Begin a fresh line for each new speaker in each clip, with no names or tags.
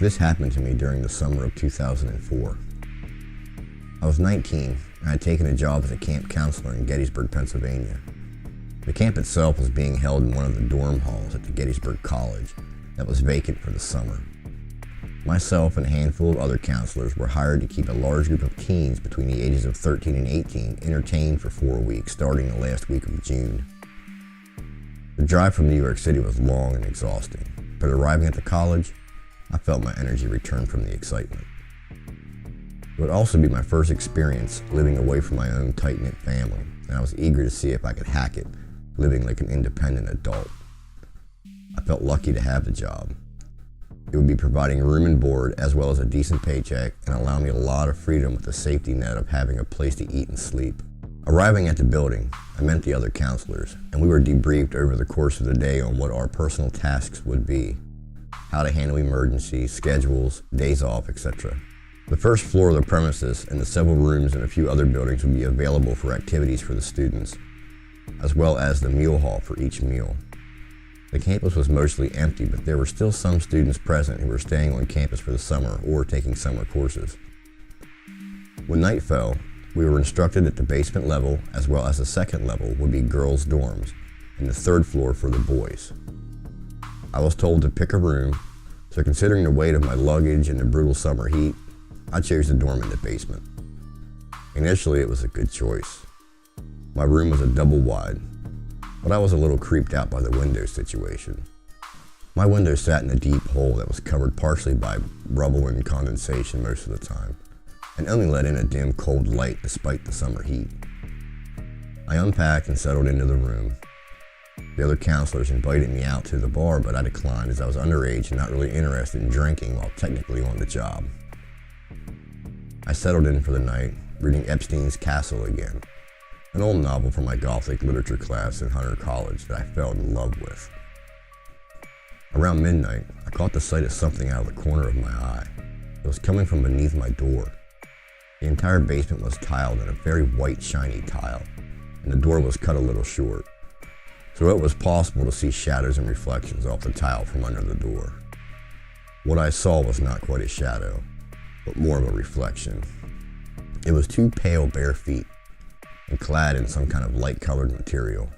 This happened to me during the summer of 2004. I was 19 and had taken a job as a camp counselor in Gettysburg, Pennsylvania. The camp itself was being held in one of the dorm halls at the Gettysburg College that was vacant for the summer. Myself and a handful of other counselors were hired to keep a large group of teens between the ages of 13 and 18 entertained for 4 weeks, starting the last week of June. The drive from New York City was long and exhausting, but arriving at the college, I felt my energy return from the excitement. It would also be my first experience living away from my own tight-knit family, and I was eager to see if I could hack it, living like an independent adult. I felt lucky to have the job. It would be providing room and board as well as a decent paycheck and allow me a lot of freedom with the safety net of having a place to eat and sleep. Arriving at the building, I met the other counselors, and we were debriefed over the course of the day on what our personal tasks would be, how to handle emergencies, schedules, days off, etc. The first floor of the premises and the several rooms in a few other buildings would be available for activities for the students, as well as the meal hall for each meal. The campus was mostly empty, but there were still some students present who were staying on campus for the summer or taking summer courses. When night fell, we were instructed that the basement level, as well as the second level, would be girls' dorms, and the third floor for the boys. I was told to pick a room, so considering the weight of my luggage and the brutal summer heat, I chose the dorm in the basement. Initially, it was a good choice. My room was a double wide, but I was a little creeped out by the window situation. My window sat in a deep hole that was covered partially by rubble and condensation most of the time, and only let in a dim, cold light despite the summer heat. I unpacked and settled into the room. The other counselors invited me out to the bar, but I declined as I was underage and not really interested in drinking while technically on the job. I settled in for the night, reading Epstein's Castle again, an old novel from my Gothic literature class in Hunter College that I fell in love with. Around midnight, I caught the sight of something out of the corner of my eye. It was coming from beneath my door. The entire basement was tiled in a very white, shiny tile, and the door was cut a little short, so it was possible to see shadows and reflections off the tile from under the door. What I saw was not quite a shadow, but more of a reflection. It was 2 pale bare feet, and clad in some kind of light-colored material.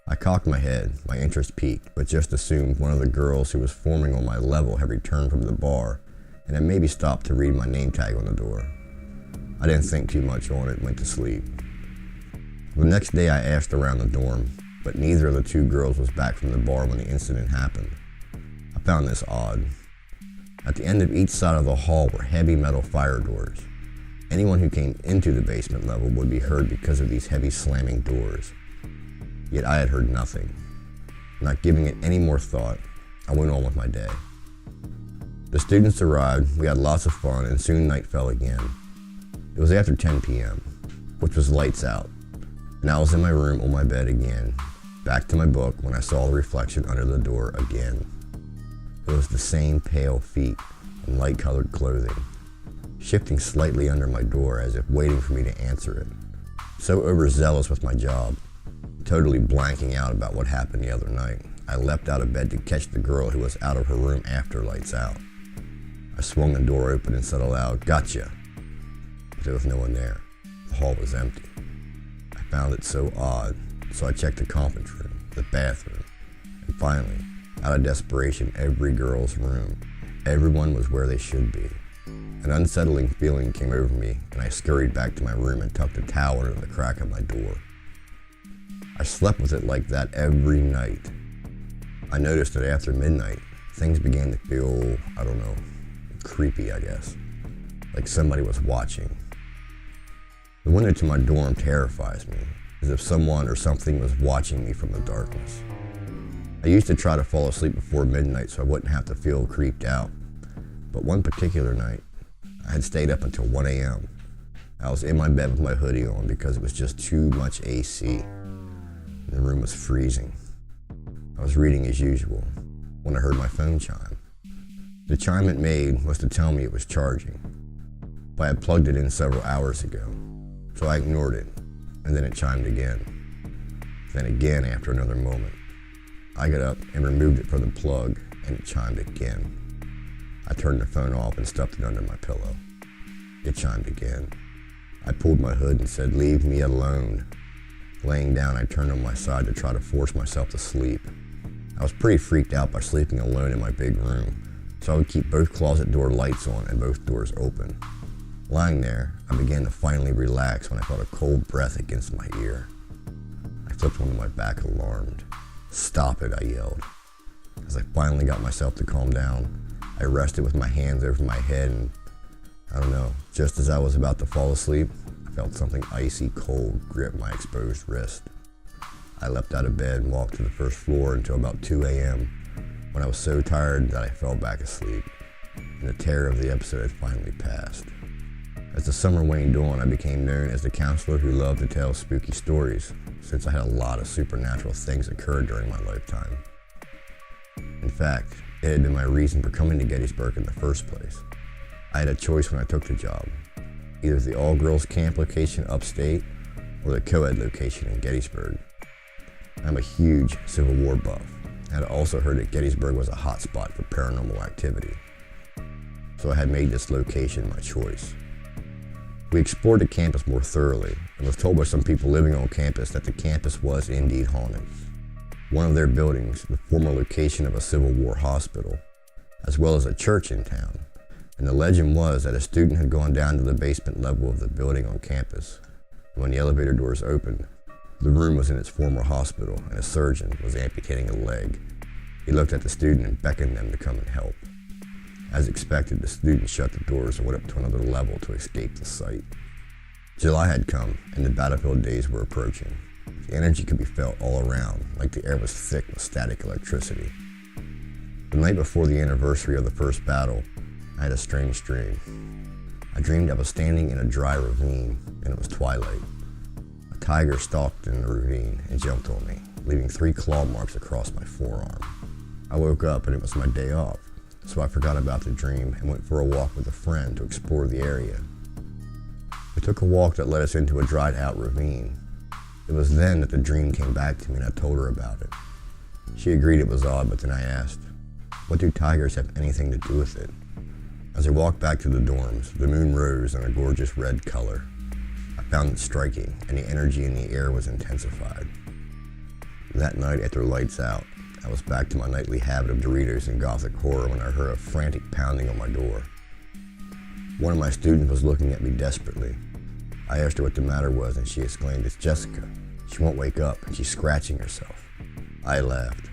I cocked my head, my interest piqued, but just assumed one of the girls who was forming on my level had returned from the bar, and had maybe stopped to read my name tag on the door. I didn't think too much on it and went to sleep. The next day I asked around the dorm, but neither of the 2 girls was back from the bar when the incident happened. I found this odd. At the end of each side of the hall were heavy metal fire doors. Anyone who came into the basement level would be heard because of these heavy slamming doors. Yet I had heard nothing. Not giving it any more thought, I went on with my day. The students arrived, we had lots of fun, and soon night fell again. It was after 10 p.m., which was lights out, and I was in my room on my bed again, back to my book when I saw the reflection under the door again. It was the same pale feet and light-colored clothing, shifting slightly under my door as if waiting for me to answer it. So overzealous with my job, totally blanking out about what happened the other night, I leapt out of bed to catch the girl who was out of her room after lights out. I swung the door open and said aloud, "Gotcha!" But there was no one there. The hall was empty. I found it so odd, so I checked the conference room, the bathroom, and finally, out of desperation, every girl's room. Everyone was where they should be. An unsettling feeling came over me, and I scurried back to my room and tucked a towel under the crack of my door. I slept with it like that every night. I noticed that after midnight, things began to feel, creepy, I guess. Like somebody was watching. The window to my dorm terrifies me, as if someone or something was watching me from the darkness. I used to try to fall asleep before midnight so I wouldn't have to feel creeped out. But one particular night, I had stayed up until 1 a.m. I was in my bed with my hoodie on because it was just too much AC. And the room was freezing. I was reading as usual when I heard my phone chime. The chime it made was to tell me it was charging, but I had plugged it in several hours ago, so I ignored it, and then it chimed again. Then again after another moment. I got up and removed it from the plug, and it chimed again. I turned the phone off and stuffed it under my pillow. It chimed again. I pulled my hood and said, "Leave me alone." Laying down, I turned on my side to try to force myself to sleep. I was pretty freaked out by sleeping alone in my big room, so I would keep both closet door lights on and both doors open. Lying there, I began to finally relax when I felt a cold breath against my ear. I flipped onto my back alarmed. "Stop it," I yelled. As I finally got myself to calm down, I rested with my hands over my head and, I don't know, just as I was about to fall asleep, I felt something icy cold grip my exposed wrist. I leapt out of bed and walked to the first floor until about 2 a.m. when I was so tired that I fell back asleep, and the terror of the episode had finally passed. As the summer waned on, I became known as the counselor who loved to tell spooky stories, since I had a lot of supernatural things occur during my lifetime. In fact, it had been my reason for coming to Gettysburg in the first place. I had a choice when I took the job, either the all-girls camp location upstate or the co-ed location in Gettysburg. I'm a huge Civil War buff, and I also heard that Gettysburg was a hot spot for paranormal activity, so I had made this location my choice. We explored the campus more thoroughly and was told by some people living on campus that the campus was indeed haunted. One of their buildings, the former location of a Civil War hospital, as well as a church in town, and the legend was that a student had gone down to the basement level of the building on campus, and when the elevator doors opened, the room was in its former hospital and a surgeon was amputating a leg. He looked at the student and beckoned them to come and help. As expected, the student shut the doors and went up to another level to escape the site. July had come, and the battlefield days were approaching. The energy could be felt all around, like the air was thick with static electricity. The night before the anniversary of the first battle, I had a strange dream. I dreamed I was standing in a dry ravine, and it was twilight. A tiger stalked in the ravine and jumped on me, leaving 3 claw marks across my forearm. I woke up and it was my day off, so I forgot about the dream and went for a walk with a friend to explore the area. We took a walk that led us into a dried out ravine. It was then that the dream came back to me and I told her about it. She agreed it was odd, but then I asked, "What do tigers have anything to do with it?" As I walked back to the dorms, the moon rose in a gorgeous red color. I found it striking, and the energy in the air was intensified. That night, after lights out, I was back to my nightly habit of Doritos and gothic horror when I heard a frantic pounding on my door. One of my students was looking at me desperately. I asked her what the matter was, and she exclaimed, "It's Jessica. She won't wake up, and she's scratching herself." I laughed.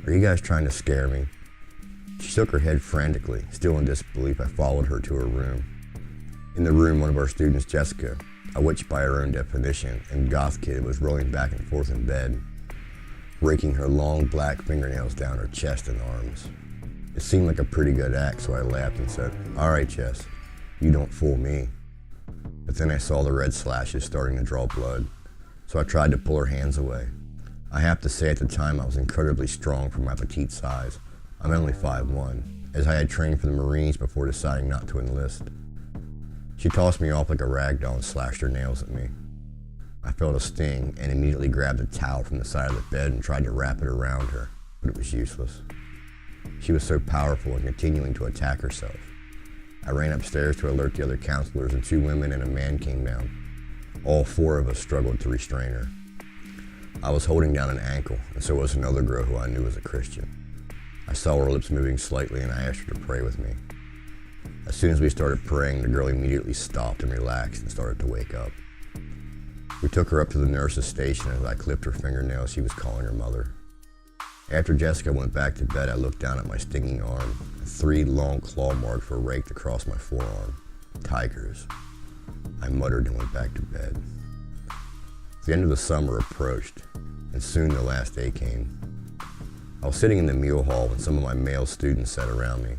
"Are you guys trying to scare me?" She shook her head frantically. Still in disbelief, I followed her to her room. In the room, one of our students, Jessica, a witch by her own definition, and goth kid, was rolling back and forth in bed, raking her long black fingernails down her chest and arms. It seemed like a pretty good act, so I laughed and said, "All right, Jess, you don't fool me." But then I saw the red slashes starting to draw blood, so I tried to pull her hands away. I have to say at the time I was incredibly strong for my petite size. I'm only 5'1", as I had trained for the Marines before deciding not to enlist. She tossed me off like a rag doll and slashed her nails at me. I felt a sting and immediately grabbed a towel from the side of the bed and tried to wrap it around her, but it was useless. She was so powerful and continuing to attack herself. I ran upstairs to alert the other counselors, and 2 women and a man came down. All 4 of us struggled to restrain her. I was holding down an ankle, and so was another girl who I knew was a Christian. I saw her lips moving slightly, and I asked her to pray with me. As soon as we started praying, the girl immediately stopped and relaxed and started to wake up. We took her up to the nurse's station, and as I clipped her fingernails, she was calling her mother. After Jessica went back to bed, I looked down at my stinging arm, and 3 long claw marks were raked across my forearm. Tigers. I muttered and went back to bed. The end of the summer approached, and soon the last day came. I was sitting in the meal hall when some of my male students sat around me.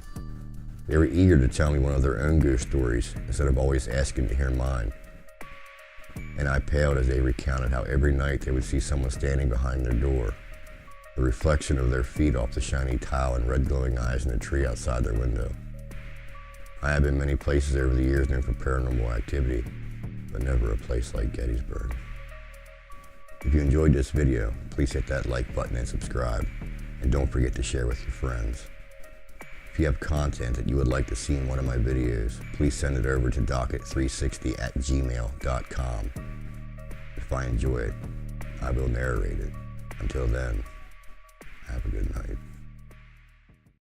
They were eager to tell me one of their own ghost stories instead of always asking to hear mine. And I paled as they recounted how every night they would see someone standing behind their door, the reflection of their feet off the shiny tile and red glowing eyes in the tree outside their window. I have been many places over the years known for paranormal activity, but never a place like Gettysburg. If you enjoyed this video, please hit that like button and subscribe, and don't forget to share with your friends. If you have content that you would like to see in one of my videos, please send it over to docket360@gmail.com. If I enjoy it, I will narrate it. Until then, have a good night.